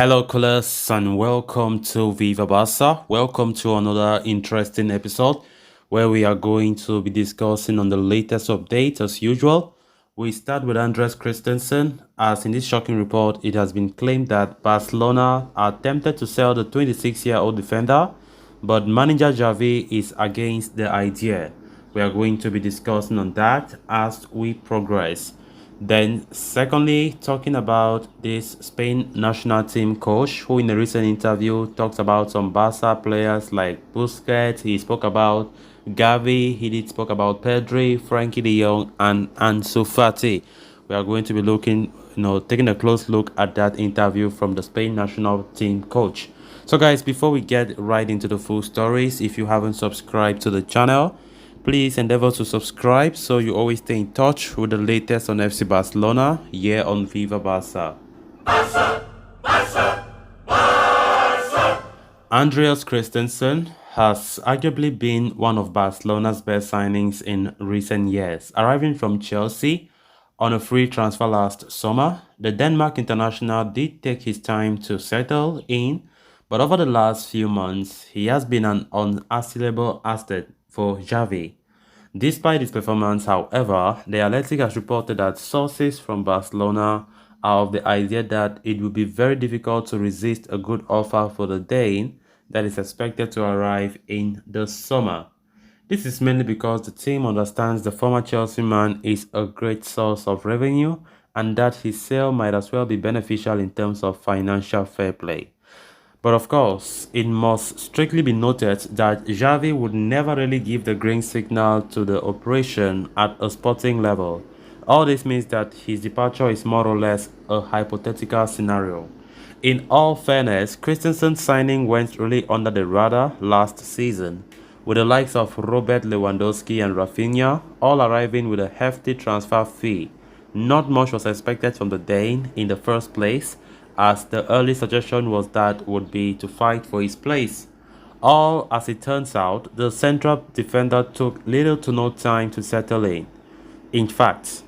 Hello, Colas, and welcome to Viva Barca. Welcome to another interesting episode where we are going to be discussing on the latest updates as usual. We start with Andres Christensen, as in this shocking report, it has been claimed that Barcelona are tempted to sell the 26-year-old defender, but manager Xavi is against the idea. We are going to be discussing on that as we progress. Then, secondly, talking about this Spain national team coach who, in a recent interview, talks about some Barca players like Busquets. He spoke about Xavi. He did spoke about Pedri, Frankie De Jong, and Ansu Fati. We are going to be looking, taking a close look at that interview from the Spain national team coach. So, guys, before we get right into the full stories, if you haven't subscribed to the channel, please endeavor to subscribe so you always stay in touch with the latest on FC Barcelona here on Viva Barca. Andreas Christensen has arguably been one of Barcelona's best signings in recent years. Arriving from Chelsea on a free transfer last summer, the Denmark international did take his time to settle in, but over the last few months, he has been an unassailable asset for Xavi. Despite his performance, however, The Athletic has reported that sources from Barcelona are of the idea that it will be very difficult to resist a good offer for the Dane that is expected to arrive in the summer. This is mainly because the team understands the former Chelsea man is a great source of revenue and that his sale might as well be beneficial in terms of financial fair play. But of course, it must strictly be noted that Xavi would never really give the green signal to the operation at a sporting level. All this means that his departure is more or less a hypothetical scenario. In all fairness, Christensen's signing went really under the radar last season, with the likes of Robert Lewandowski and Rafinha all arriving with a hefty transfer fee. Not much was expected from the Dane in the first place, as the early suggestion was that would be to fight for his place. All as it turns out, the central defender took little to no time to settle in. In fact,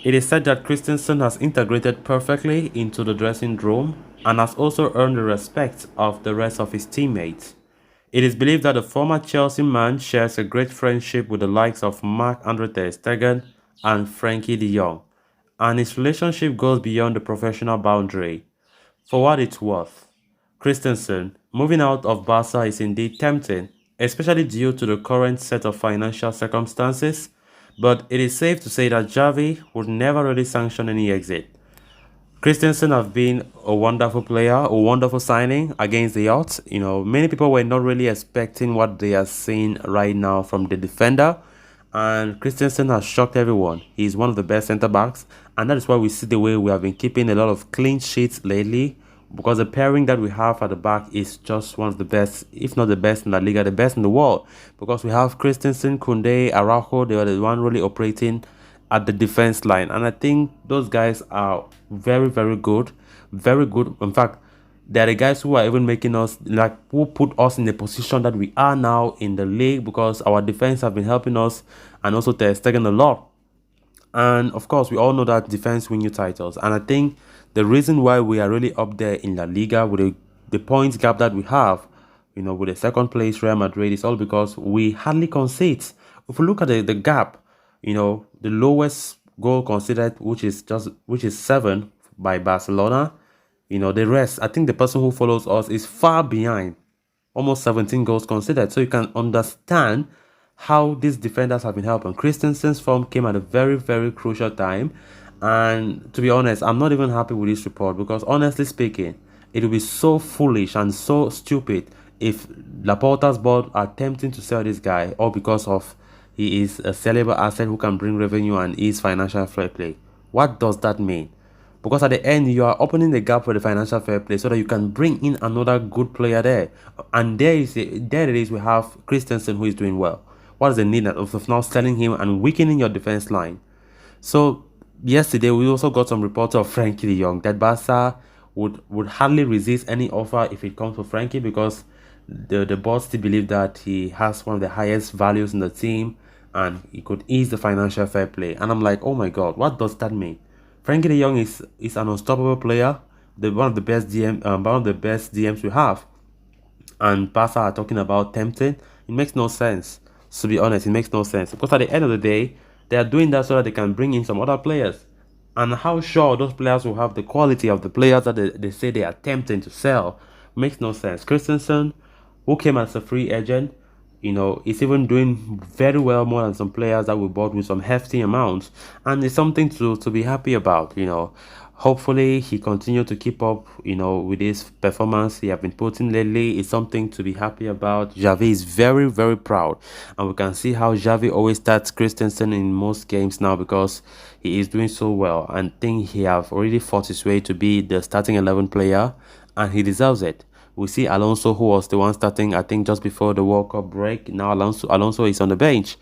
it is said that Christensen has integrated perfectly into the dressing room and has also earned the respect of the rest of his teammates. It is believed that the former Chelsea man shares a great friendship with the likes of Marc-Andre ter Stegen and Frankie de Jong, and his relationship goes beyond the professional boundary. For what it's worth, Christensen moving out of Barca is indeed tempting, especially due to the current set of financial circumstances, but it is safe to say that Xavi would never really sanction any exit. Christensen have been a wonderful player, a wonderful signing against the odds. Many people were not really expecting what they are seeing right now from the defender, and Christensen has shocked everyone. He is one of the best centre backs, and that is why we see the way we have been keeping a lot of clean sheets lately, because the pairing that we have at the back is just one of the best, if not the best in La Liga, the best in the world. Because we have Christensen, Koundé, Araujo, they are the one really operating at the defense line, and I think those guys are very, very good, very good. In fact, they're the guys who are even making us, like, who put us in the position that we are now in the league, because our defense have been helping us, and also they're taking a lot. And of course, we all know that defense win you titles, and I think the reason why we are really up there in La Liga with the points gap that we have, with the second place Real Madrid, is all because we hardly concede. If we look at the gap, the lowest goal considered, which is 7 by Barcelona. The rest, I think the person who follows us is far behind, almost 17 goals considered. So you can understand how these defenders have been helping. Christensen's form came at a very, very crucial time. And to be honest, I'm not even happy with this report, because honestly speaking, it would be so foolish and so stupid if Laporta's board are attempting to sell this guy, all because of he is a sellable asset who can bring revenue and is financial fair play. What does that mean? Because at the end, you are opening the gap for the financial fair play so that you can bring in another good player there. And there it is, we have Christensen who is doing well. What is the need of now selling him and weakening your defense line? So yesterday, we also got some reports of Frankie de Jong that Barca would hardly resist any offer if it comes to Frankie, because the board still believe that he has one of the highest values in the team and he could ease the financial fair play. And I'm like, oh my god, what does that mean? Frankie de Jong is an unstoppable player one of the best DMs we have, and Barca are talking about tempting. It makes no sense. To be honest, it makes no sense, because at the end of the day, they are doing that so that they can bring in some other players. And how sure those players will have the quality of the players that they say they are attempting to sell makes no sense. Christensen, who came as a free agent, is even doing very well, more than some players that we bought with some hefty amounts, and it's something to be happy about. Hopefully he continued to keep up, with his performance he have been putting lately. It's something to be happy about. Xavi is very, very proud, and we can see how Xavi always starts Christensen in most games now, because he is doing so well, and think he have already fought his way to be the starting 11 player, and he deserves it. We see Alonso, who was the one starting, I think, just before the World Cup break. Now Alonso is on the bench,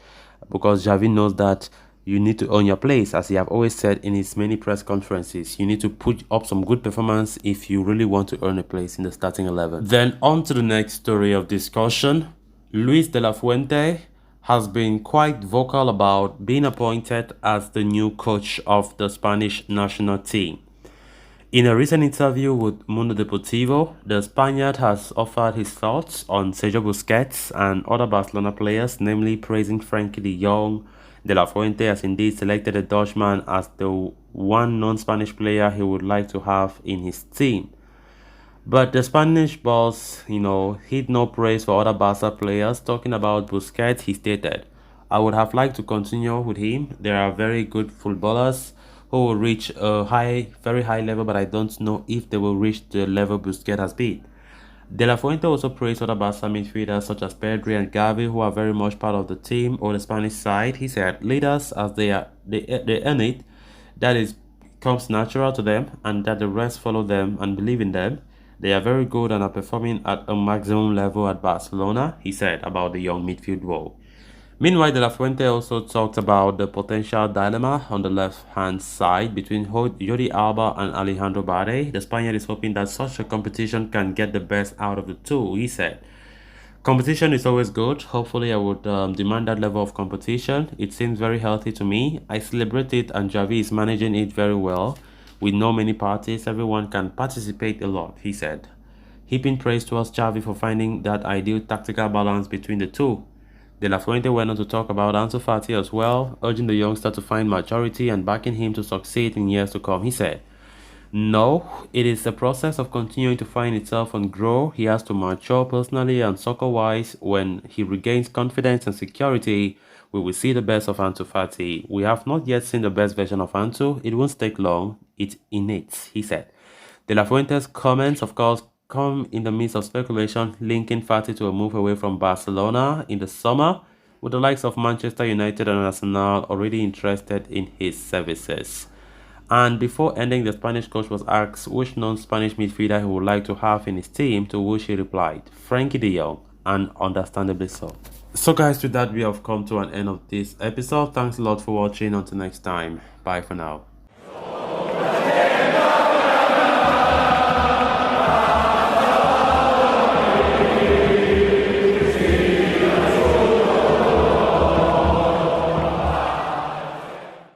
because Xavi knows that you need to earn your place, as he have always said in his many press conferences. You need to put up some good performance if you really want to earn a place in the starting 11. Then on to the next story of discussion. Luis de la Fuente has been quite vocal about being appointed as the new coach of the Spanish national team. In a recent interview with Mundo Deportivo, the Spaniard has offered his thoughts on Sergio Busquets and other Barcelona players, namely praising Frankie de Jong. De La Fuente has indeed selected the Dutchman as the one non-Spanish player he would like to have in his team. But the Spanish boss, hid no praise for other Barca players. Talking about Busquets, he stated, "I would have liked to continue with him. There are very good footballers who will reach a very high level, but I don't know if they will reach the level Busquets has been." De La Fuente also praised other Barca midfielders such as Pedri and Xavi, who are very much part of the team or the Spanish side. He said, "Leaders, as they earn it, that is comes natural to them, and that the rest follow them and believe in them. They are very good and are performing at a maximum level at Barcelona," he said about the young midfield role. Meanwhile, De La Fuente also talked about the potential dilemma on the left-hand side between Jordi Alba and Alejandro Balde. The Spaniard is hoping that such a competition can get the best out of the two. He said, "Competition is always good. Hopefully, I would demand that level of competition. It seems very healthy to me. I celebrate it, and Xavi is managing it very well. With no many parties, everyone can participate a lot," he said, heaping praise towards Xavi for finding that ideal tactical balance between the two. De La Fuente went on to talk about Ansu Fati as well, urging the youngster to find maturity and backing him to succeed in years to come. He said, "No, it is a process of continuing to find itself and grow. He has to mature personally and soccer-wise. When he regains confidence and security, we will see the best of Ansu Fati. We have not yet seen the best version of Ansu. It won't take long. It's innate," he said. De La Fuente's comments, of course, come in the midst of speculation linking Fati to a move away from Barcelona in the summer, with the likes of Manchester United and Arsenal already interested in his services. And before ending, the Spanish coach was asked which non-Spanish midfielder he would like to have in his team, to which he replied, Frankie de Jong, and understandably so. So guys, with that, we have come to an end of this episode. Thanks a lot for watching. Until next time, bye for now.